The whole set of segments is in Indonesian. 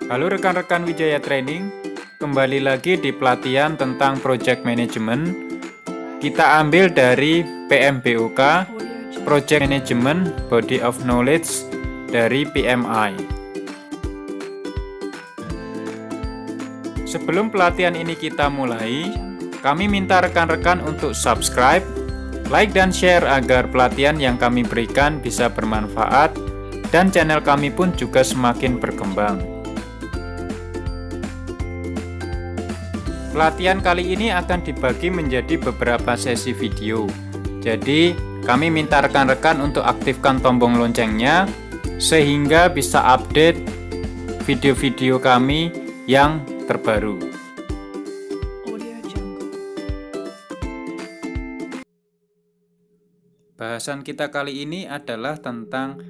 Halo rekan-rekan Wijaya Training, kembali lagi di pelatihan tentang Project Management. Kita ambil dari PMBOK, Project Management Body of Knowledge dari PMI. Sebelum pelatihan ini kita mulai, kami minta rekan-rekan untuk subscribe, like dan share agar pelatihan yang kami berikan bisa bermanfaat dan channel kami pun juga semakin berkembang. Pelatihan kali ini akan dibagi menjadi beberapa sesi video. Jadi, kami minta rekan-rekan untuk aktifkan tombol loncengnya sehingga bisa update video-video kami yang terbaru. Bahasan kita kali ini adalah tentang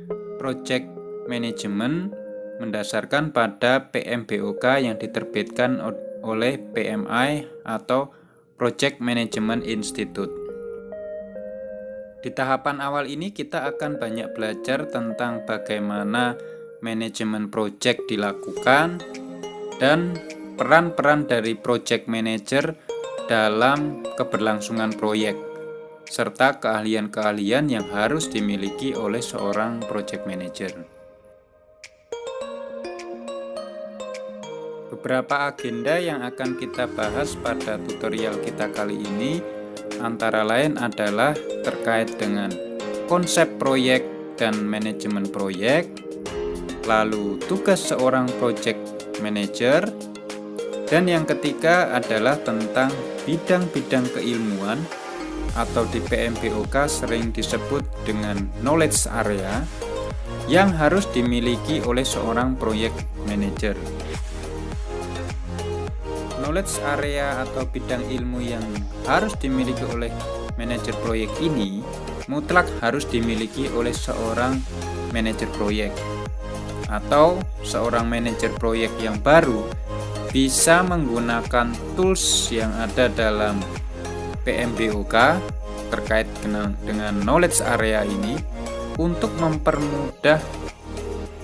Project Management mendasarkan pada PMBOK yang diterbitkan oleh PMI atau Project Management Institute. Di tahapan awal ini kita akan banyak belajar tentang bagaimana manajemen project dilakukan dan peran-peran dari project manager dalam keberlangsungan proyek, serta keahlian-keahlian yang harus dimiliki oleh seorang project manager. Beberapa agenda yang akan kita bahas pada tutorial kita kali ini antara lain adalah terkait dengan konsep proyek dan manajemen proyek, lalu tugas seorang project manager, dan yang ketiga adalah tentang bidang-bidang keilmuan atau di PMBOK sering disebut dengan knowledge area yang harus dimiliki oleh seorang project manager. Knowledge area atau bidang ilmu yang harus dimiliki oleh manajer proyek ini mutlak harus dimiliki oleh seorang manajer proyek, atau seorang manajer proyek yang baru bisa menggunakan tools yang ada dalam PMBOK terkait dengan knowledge area ini untuk mempermudah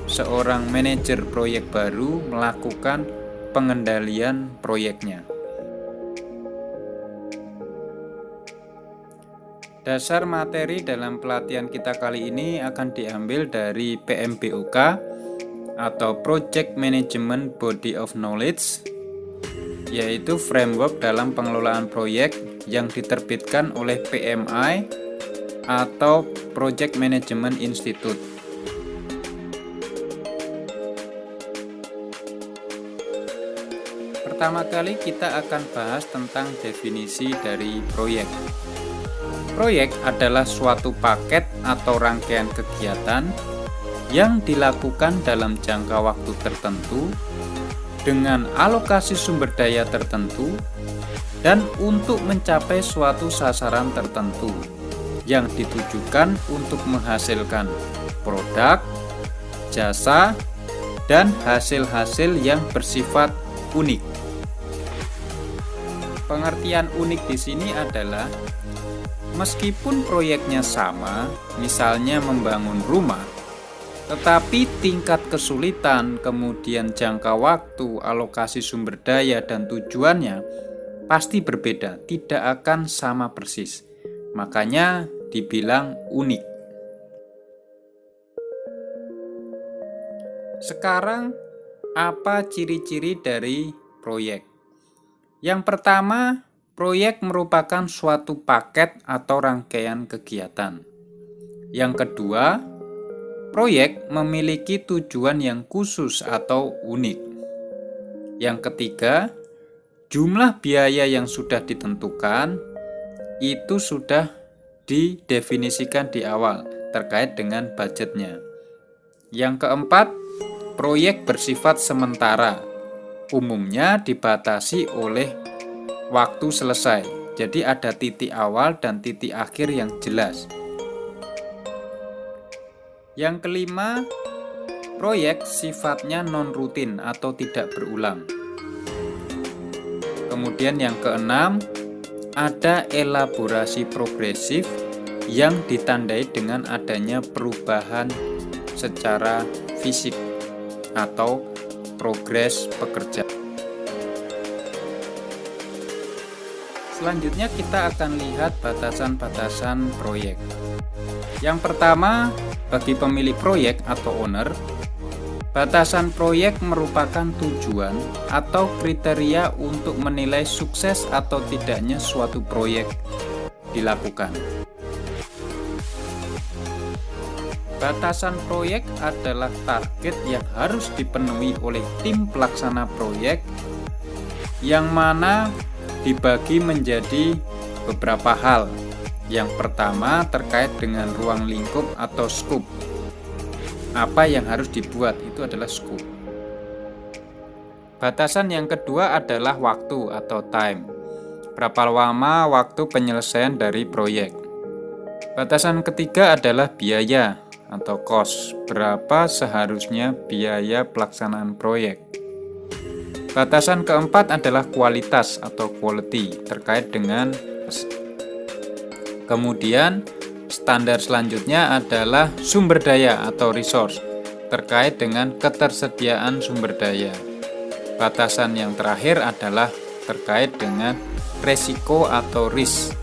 seorang manajer proyek baru melakukan pengendalian proyeknya. Dasar materi dalam pelatihan kita kali ini akan diambil dari PMBOK atau Project Management Body of Knowledge, yaitu framework dalam pengelolaan proyek yang diterbitkan oleh PMI atau Project Management Institute. Pertama kali kita akan bahas tentang definisi dari proyek. Proyek adalah suatu paket atau rangkaian kegiatan yang dilakukan dalam jangka waktu tertentu dengan alokasi sumber daya tertentu dan untuk mencapai suatu sasaran tertentu yang ditujukan untuk menghasilkan produk, jasa, dan hasil-hasil yang bersifat unik. Pengertian unik di sini adalah meskipun proyeknya sama, misalnya membangun rumah, tetapi tingkat kesulitan, kemudian jangka waktu, alokasi sumber daya, dan tujuannya pasti berbeda, tidak akan sama persis. Makanya dibilang unik. Sekarang, apa ciri-ciri dari proyek? Yang pertama, proyek merupakan suatu paket atau rangkaian kegiatan. Yang kedua, proyek memiliki tujuan yang khusus atau unik. Yang ketiga, jumlah biaya yang sudah ditentukan itu sudah didefinisikan di awal terkait dengan budgetnya. Yang keempat, proyek bersifat sementara, umumnya dibatasi oleh waktu selesai. Jadi ada titik awal dan titik akhir yang jelas. Yang kelima, proyek sifatnya non-rutin atau tidak berulang. Kemudian yang keenam, ada elaborasi progresif yang ditandai dengan adanya perubahan secara fisik atau progres pekerjaan. Selanjutnya kita akan lihat batasan-batasan proyek. Yang pertama, bagi pemilik proyek atau owner, batasan proyek merupakan tujuan atau kriteria untuk menilai sukses atau tidaknya suatu proyek dilakukan. Batasan proyek adalah target yang harus dipenuhi oleh tim pelaksana proyek, yang mana dibagi menjadi beberapa hal. Yang pertama terkait dengan ruang lingkup atau scope. Apa yang harus dibuat itu adalah scope. Batasan yang kedua adalah waktu atau time. Berapa lama waktu penyelesaian dari proyek. Batasan ketiga adalah biaya atau cost, berapa seharusnya biaya pelaksanaan proyek. Batasan keempat adalah kualitas atau quality, terkait dengan. Kemudian standar selanjutnya adalah sumber daya atau resource, terkait dengan ketersediaan sumber daya. Batasan yang terakhir adalah terkait dengan resiko atau risk.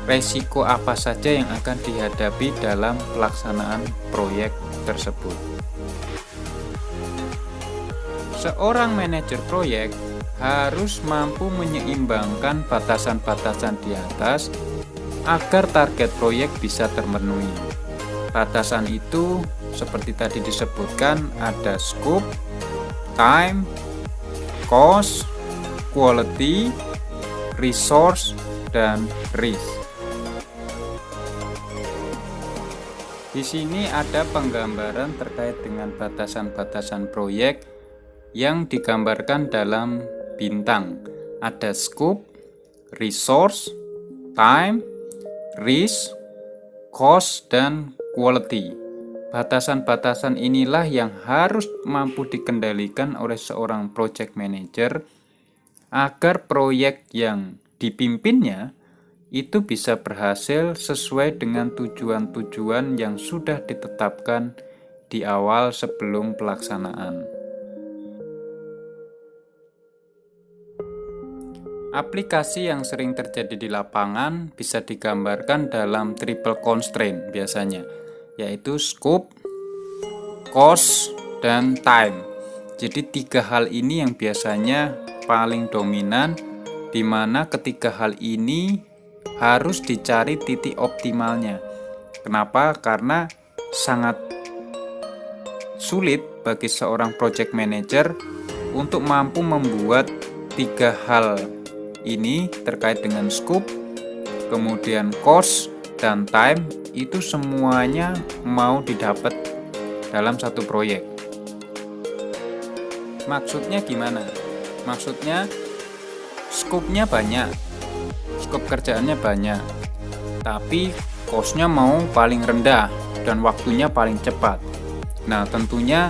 Resiko apa saja yang akan dihadapi dalam pelaksanaan proyek tersebut. Seorang manajer proyek harus mampu menyeimbangkan batasan-batasan di atas agar target proyek bisa terpenuhi. Batasan itu seperti tadi disebutkan ada scope, time, cost, quality, resource, dan risk. Di sini ada penggambaran terkait dengan batasan-batasan proyek yang digambarkan dalam bintang. Ada scope, resource, time, risk, cost, dan quality. Batasan-batasan inilah yang harus mampu dikendalikan oleh seorang project manager agar proyek yang dipimpinnya itu bisa berhasil sesuai dengan tujuan-tujuan yang sudah ditetapkan di awal sebelum pelaksanaan. Aplikasi yang sering terjadi di lapangan bisa digambarkan dalam triple constraint biasanya, yaitu scope, cost, dan time. Jadi 3 hal ini yang biasanya paling dominan, di mana ketiga hal ini harus dicari titik optimalnya. Kenapa? Karena sangat sulit bagi seorang project manager untuk mampu membuat 3 hal ini terkait dengan scope, kemudian cost, dan time, itu semuanya mau didapat dalam satu proyek. Maksudnya gimana? Maksudnya scope-nya banyak, scope kerjaannya banyak, tapi cost-nya mau paling rendah dan waktunya paling cepat. Nah, tentunya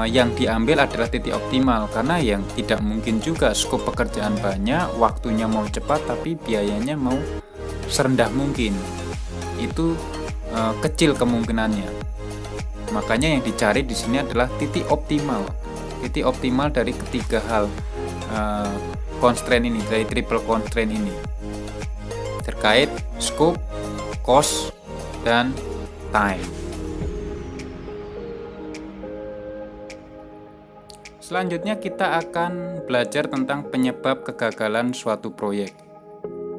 yang diambil adalah titik optimal, karena yang tidak mungkin juga scope pekerjaan banyak, waktunya mau cepat, tapi biayanya mau serendah mungkin. Itu kecil kemungkinannya. Makanya yang dicari di sini adalah titik optimal dari ketiga hal constraint ini, dari triple constraint ini, terkait scope, cost, dan time. Selanjutnya kita akan belajar tentang penyebab kegagalan suatu proyek.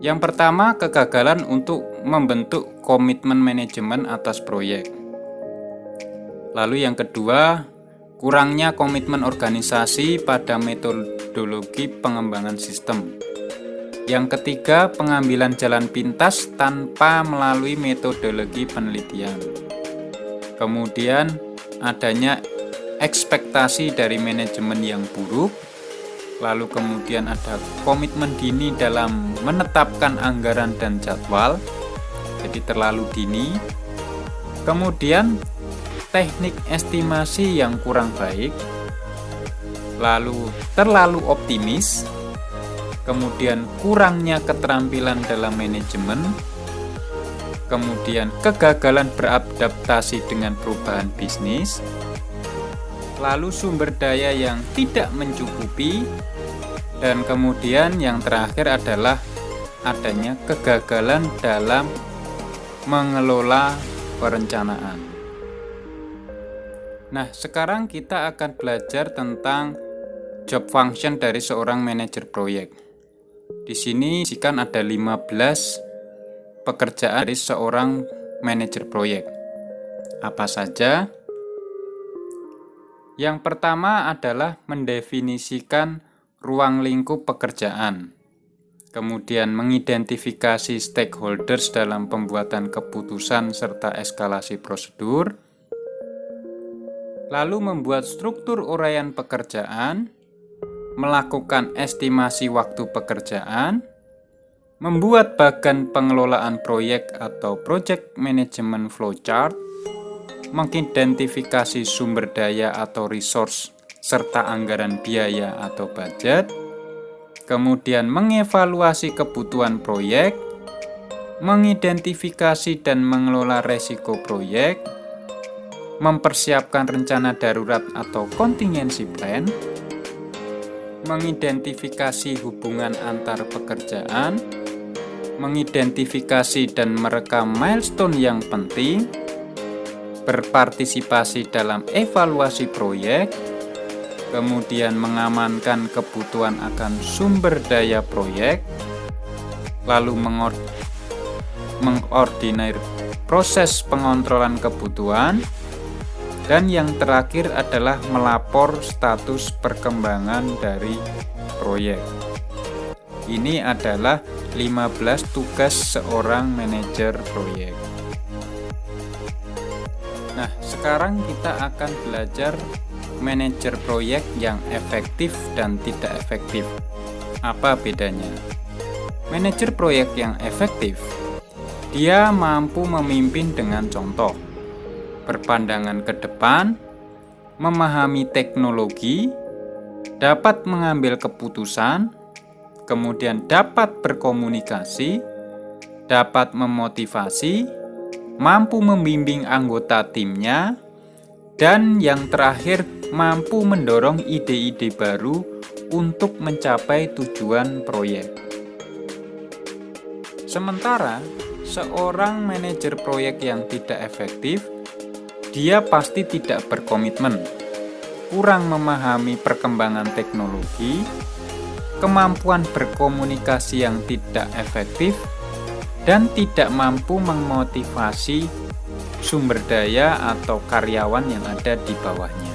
Yang pertama, kegagalan untuk membentuk komitmen manajemen atas proyek. Lalu yang kedua, kurangnya komitmen organisasi pada metodologi pengembangan sistem. Yang ketiga, pengambilan jalan pintas tanpa melalui metodologi penelitian. Kemudian adanya ekspektasi dari manajemen yang buruk. Lalu kemudian ada komitmen dini dalam menetapkan anggaran dan jadwal, jadi terlalu dini. Kemudian teknik estimasi yang kurang baik, lalu terlalu optimis, kemudian kurangnya keterampilan dalam manajemen, kemudian kegagalan beradaptasi dengan perubahan bisnis, lalu sumber daya yang tidak mencukupi, dan kemudian yang terakhir adalah adanya kegagalan dalam mengelola perencanaan. Nah, sekarang kita akan belajar tentang job function dari seorang manajer proyek. Di sini ada 15 pekerjaan dari seorang manajer proyek. Apa saja? Yang pertama adalah mendefinisikan ruang lingkup pekerjaan. Kemudian mengidentifikasi stakeholders dalam pembuatan keputusan serta eskalasi prosedur. Lalu membuat struktur uraian pekerjaan, melakukan estimasi waktu pekerjaan, membuat bagan pengelolaan proyek atau project management flowchart, mengidentifikasi sumber daya atau resource serta anggaran biaya atau budget, kemudian mengevaluasi kebutuhan proyek, mengidentifikasi dan mengelola resiko proyek, mempersiapkan rencana darurat atau contingency plan, mengidentifikasi hubungan antar pekerjaan, mengidentifikasi dan merekam milestone yang penting, berpartisipasi dalam evaluasi proyek, kemudian mengamankan kebutuhan akan sumber daya proyek, lalu mengordinir proses pengontrolan kebutuhan, dan yang terakhir adalah melapor status perkembangan dari proyek. Ini adalah 15 tugas seorang manajer proyek. Nah, sekarang kita akan belajar manajer proyek yang efektif dan tidak efektif. Apa bedanya? Manajer proyek yang efektif, dia mampu memimpin dengan contoh, berpandangan ke depan, memahami teknologi, dapat mengambil keputusan, kemudian dapat berkomunikasi, dapat memotivasi, mampu membimbing anggota timnya, dan yang terakhir mampu mendorong ide-ide baru untuk mencapai tujuan proyek. Sementara, seorang manajer proyek yang tidak efektif, dia pasti tidak berkomitmen, kurang memahami perkembangan teknologi, kemampuan berkomunikasi yang tidak efektif, dan tidak mampu memotivasi sumber daya atau karyawan yang ada di bawahnya.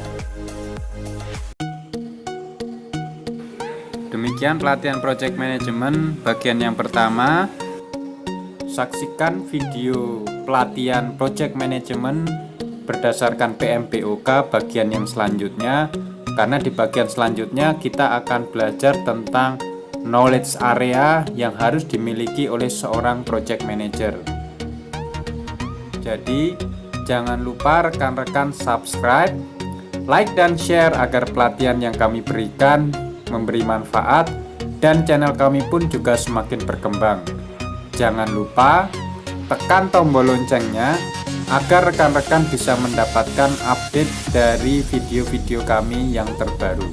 Demikian pelatihan project management bagian yang pertama. Saksikan video pelatihan project management berdasarkan PMBOK bagian yang selanjutnya, karena di bagian selanjutnya kita akan belajar tentang knowledge area yang harus dimiliki oleh seorang project manager. Jadi jangan lupa rekan-rekan subscribe, like dan share agar pelatihan yang kami berikan memberi manfaat dan channel kami pun juga semakin berkembang. Jangan lupa tekan tombol loncengnya agar rekan-rekan bisa mendapatkan update dari video-video kami yang terbaru.